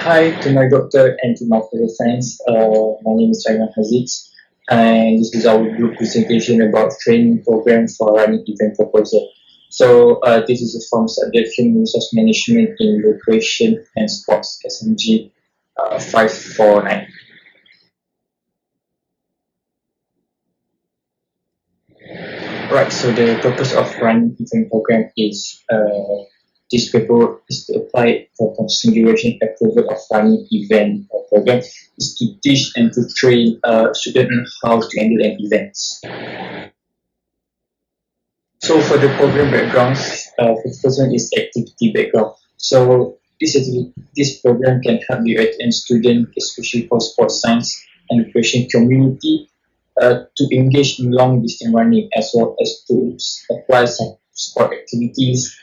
Hi to my doctor and to my fellow friends. My name is Aiman Haziq, and this is our group presentation about training program for running event proposal. This is from subject Human Resource Management in Recreation and Sports, SMG 549. Right, so the purpose of running event program is this paper is to apply for consideration approval of running event program is to teach and to train students in how to handle an event. So for the program backgrounds, the first one is activity background. So this program can help you attend student, especially for sports science and recreation community, to engage in long distance running as well as to apply some sport activities,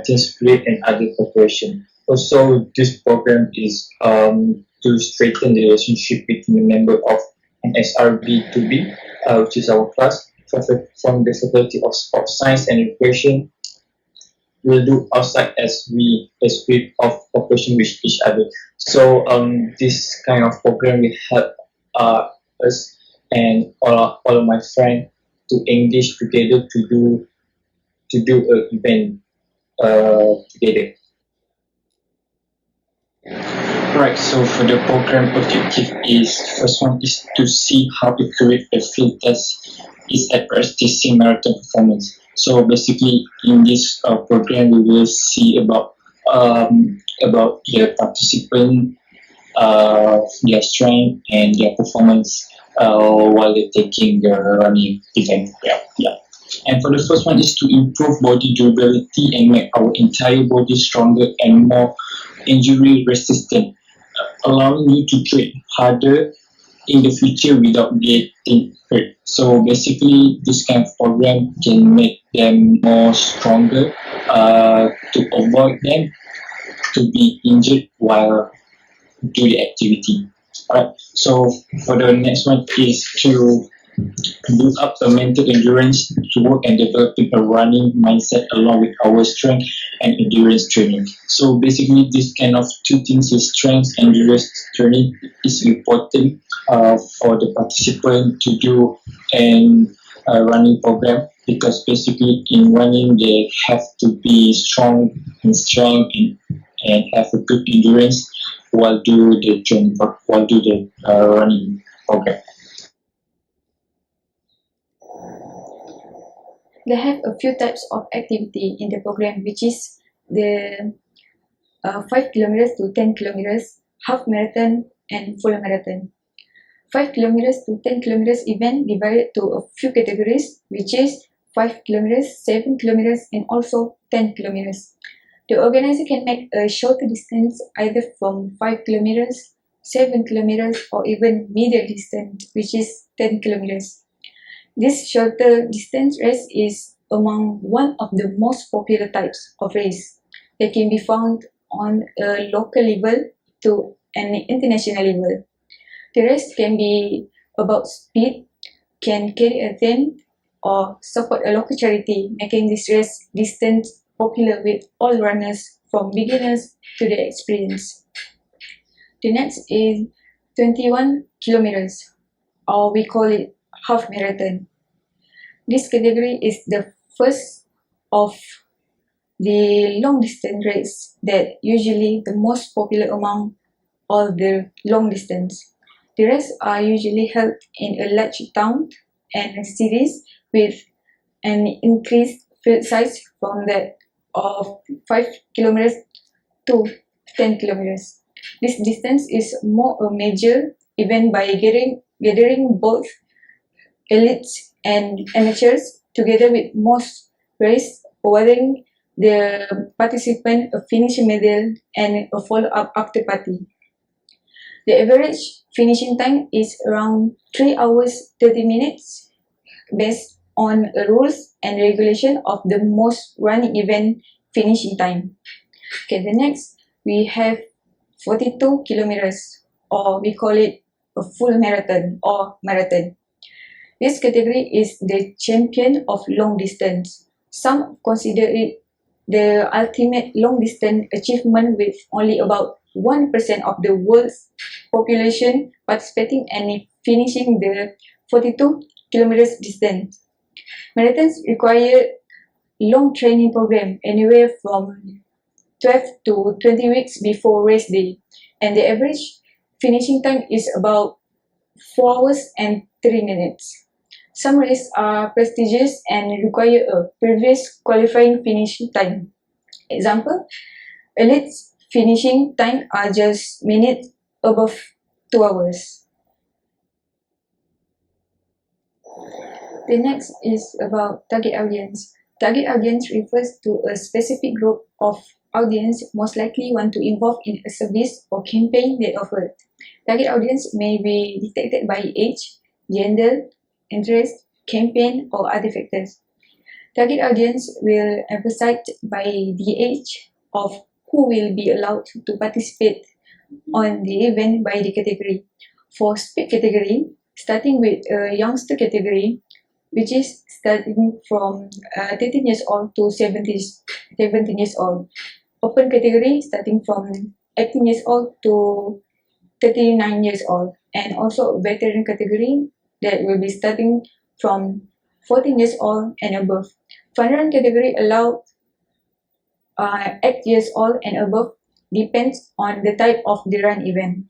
team spirit, and other cooperation. Also, this program is to strengthen the relationship between the member of an SRB2B, which is our class, from the Faculty of Sports Science and Recreation. We'll do outside as we a spirit of cooperation with each other. So this kind of program will help us and all of my friends to engage together to do an event together. Right, so for the program objective is first one is to see how to create a field test is at practicing marathon performance. So basically in this program we will see about the participant, their strength and their performance while they're taking the running event. Yeah. And for the first one is to improve body durability and make our entire body stronger and more injury resistant, allowing you to train harder in the future without getting hurt. So basically, this kind of program can make them more stronger to avoid them to be injured while do the activity. Alright. So for the next one is to build up the mental endurance to work and developing a running mindset along with our strength and endurance training. So basically, this kind of two things is strength and endurance training is important for the participant to do in a running program, because basically in running they have to be strong in strength and have a good endurance while do the training while do the running program. They have a few types of activity in the program, which is the 5 kilometers to 10 kilometers, half marathon, and full marathon. 5 kilometers to 10 kilometers event divided to a few categories, which is 5 kilometers, 7 kilometers, and also 10 kilometers. The organizer can make a shorter distance either from 5 kilometers, 7 kilometers, or even medium distance, which is 10 kilometers. This shorter distance race is among one of the most popular types of race that can be found on a local level to an international level. The race can be about speed, can carry a theme, or support a local charity, making this race distance popular with all runners from beginners to the experienced. The next is 21 kilometers, or we call it half marathon. This category is the first of the long distance race that usually the most popular among all the long distance. The races are usually held in a large town and cities with an increased field size from that of 5 kilometers to 10 kilometers. This distance is more a major event by gathering both elites and amateurs together with most race, awarding the participant a finishing medal and a follow-up after party. The average finishing time is around 3 hours 30 minutes based on rules and regulation of the most running event finishing time. Okay, the next we have 42 kilometers, or we call it a full marathon or marathon. This category is the champion of long distance. Some consider it the ultimate long-distance achievement with only about 1% of the world's population participating and finishing the 42 kilometers distance. Marathons require long training program, anywhere from 12 to 20 weeks before race day, and the average finishing time is about 4 hours and 3 minutes. Some races are prestigious and require a previous qualifying finishing time. Example, elites finishing time are just minutes above 2 hours. The next is about target audience. Target audience refers to a specific group of audience most likely want to involve in a service or campaign they offer. Target audience may be detected by age, gender, interest, campaign, or other factors. Target audience will emphasize by the age of who will be allowed to participate on the event by the category. For speed category, starting with a youngster category, which is starting from 13 years old to 17 years old. Open category starting from 18 years old to 39 years old. And also veteran category that will be starting from 14 years old and above. Fun run category allowed 8 years old and above, depends on the type of the run event.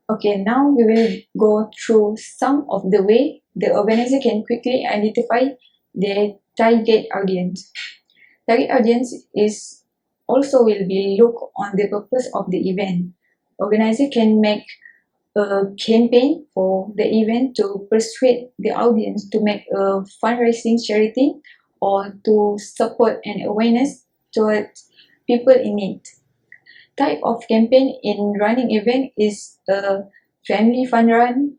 Okay, now we will go through some of the way the organizer can quickly identify their target audience. Target audience is also will be look on the purpose of the event. Organizer can make a campaign for the event to persuade the audience to make a fundraising charity or to support and awareness towards people in need. Type of campaign in running event is a family fun run,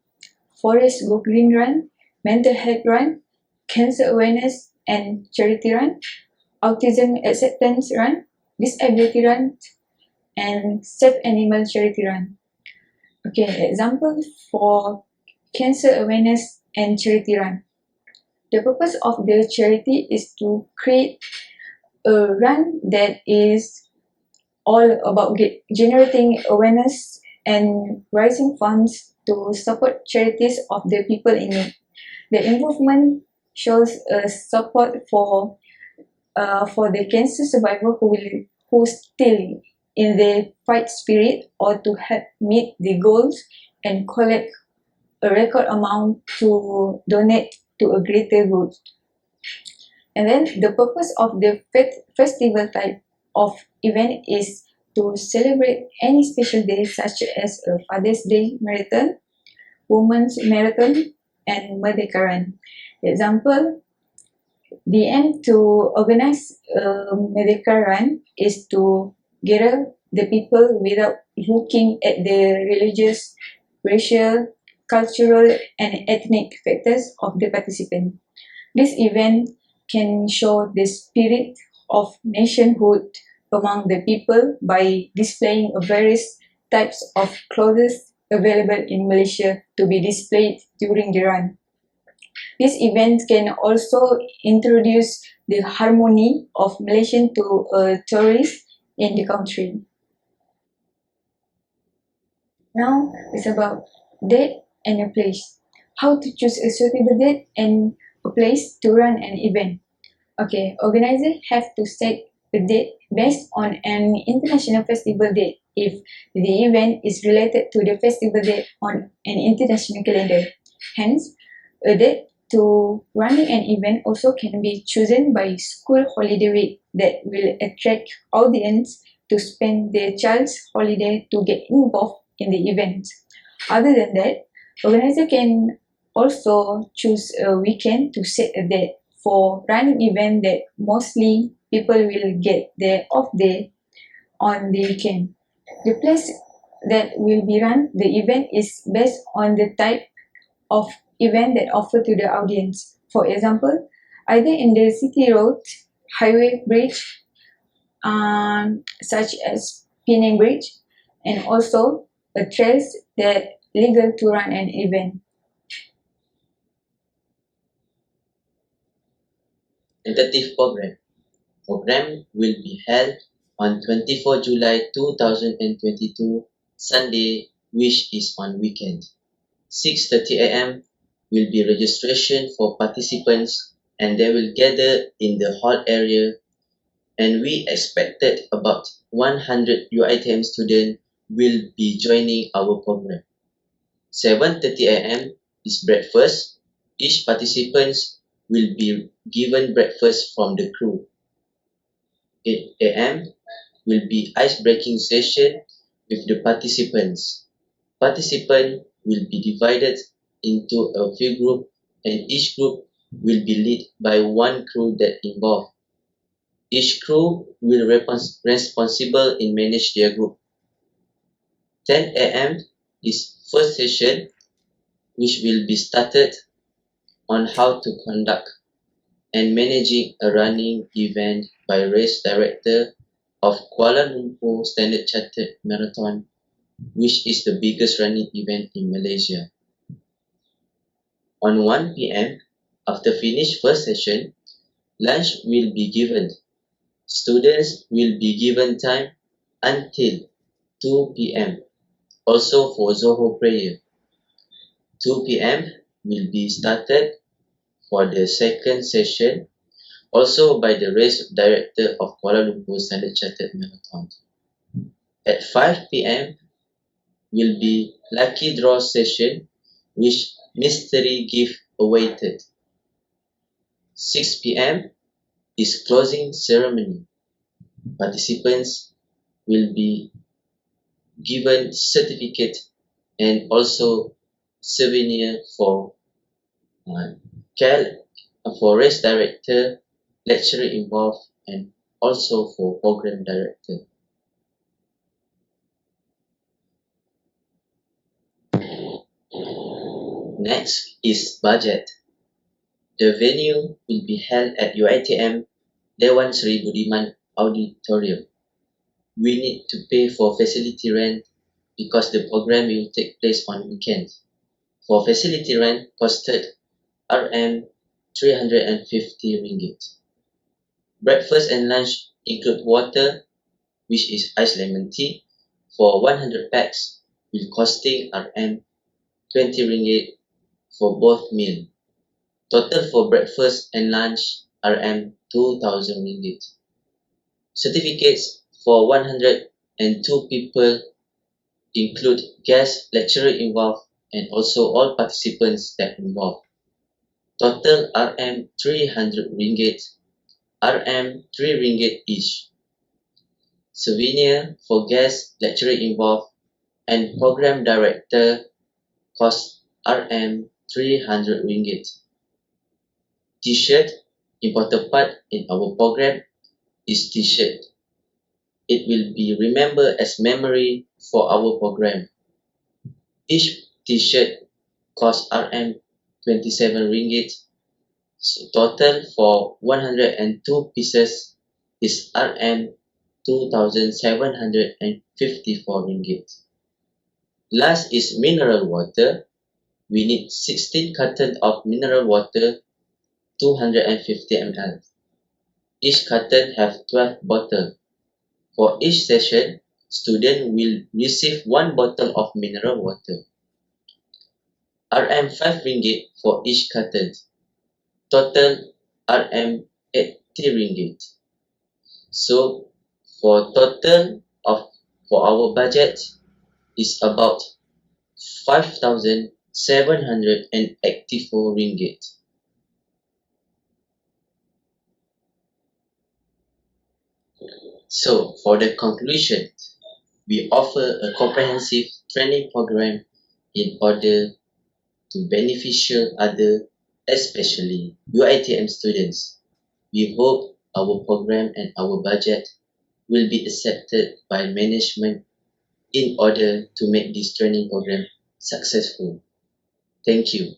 forest go green run, mental health run, cancer awareness and charity run, autism acceptance run, disability run, and safe animal charity run. Okay, example for cancer awareness and charity run. The purpose of the charity is to create a run that is all about generating awareness and raising funds to support charities of the people in need. The involvement shows a support for the cancer survivor who still in the fight spirit, or to help meet the goals and collect a record amount to donate to a greater good. And then the purpose of the festival type of event is to celebrate any special day such as a Father's Day marathon, Women's Marathon, and Merdeka Run. Example, the aim to organize a Merdeka Run is to gather the people without looking at the religious, racial, cultural, and ethnic factors of the participant. This event can show the spirit of nationhood among the people by displaying various types of clothes available in Malaysia to be displayed during the run. This event can also introduce the harmony of Malaysian to tourists in the country. Now it's about date and a place. How to choose a suitable date and a place to run an event. Okay, organizers have to set a date based on an international festival date if the event is related to the festival date on an international calendar. Hence, a date to running an event also can be chosen by school holiday week that will attract audience to spend their child's holiday to get involved in the event. Other than that, organizer can also choose a weekend to set a date for running event that mostly people will get their off day on the weekend. The place that will be run, the event is based on the type of event that offer to the audience. For example, either in the city road, highway bridge, such as Penang Bridge, and also a trails that legal to run an event. Tentative program. program will be held on 24 July 2022, Sunday, which is on weekend. 6:30 a.m. will be registration for participants, and they will gather in the hall area, and we expected about 100 UiTM students will be joining our program. 7:30 a.m. is breakfast. Each participant will be given breakfast from the crew. 8 a.m. will be ice-breaking session with the participants. Participants will be divided into a few groups, and each group will be led by one crew that involved. Each crew will responsible in manage their group. 10 a.m. is first session, which will be started on how to conduct and managing a running event by race director of Kuala Lumpur Standard Chartered Marathon, which is the biggest running event in Malaysia. On 1 p.m., after finish first session, lunch will be given. Students will be given time until 2 p.m. also for Zohor prayer. 2 p.m. will be started for the second session, also by the race director of Kuala Lumpur Standard Chartered Marathon. At 5 p.m. will be lucky draw session, which mystery gift awaited. 6 p.m. is closing ceremony. Participants will be given certificate and also souvenir for race director, lecturer involved, and also for program director. Next is budget. The venue will be held at UiTM Dewan Sri Budiman Auditorium. We need to pay for facility rent because the program will take place on weekends. For facility rent costed Rm 350 ringgit. Breakfast and lunch include water, which is iced lemon tea, for 100 packs, will costing Rm 20 ringgit for both meal. Total for breakfast and lunch Rm 2,000 ringgit. Certificates for 102 people include guest lecturer involved and also all participants that involved. Total Rm 300 ringgit, Rm 3 ringgit each. Souvenir for guest lecturer involved and program director cost Rm 300 ringgit. T-shirt, important part in our program is T-shirt. It will be remembered as memory for our program. Each T-shirt costs Rm 27 ringgit. So total for 102 pieces is Rm 2,754 ringgit. Last is mineral water. We need 16 cartons of mineral water, 250 ml. Each carton have 12 bottles. For each session, student will receive 1 bottle of mineral water. Rm 5 ringgit for each carton. Total Rm 80 ringgit. So for total for our budget is about 5,784 ringgit. So for the conclusion, we offer a comprehensive training program in order to beneficial other, especially UiTM students. We hope our program and our budget will be accepted by management in order to make this training program successful. Thank you.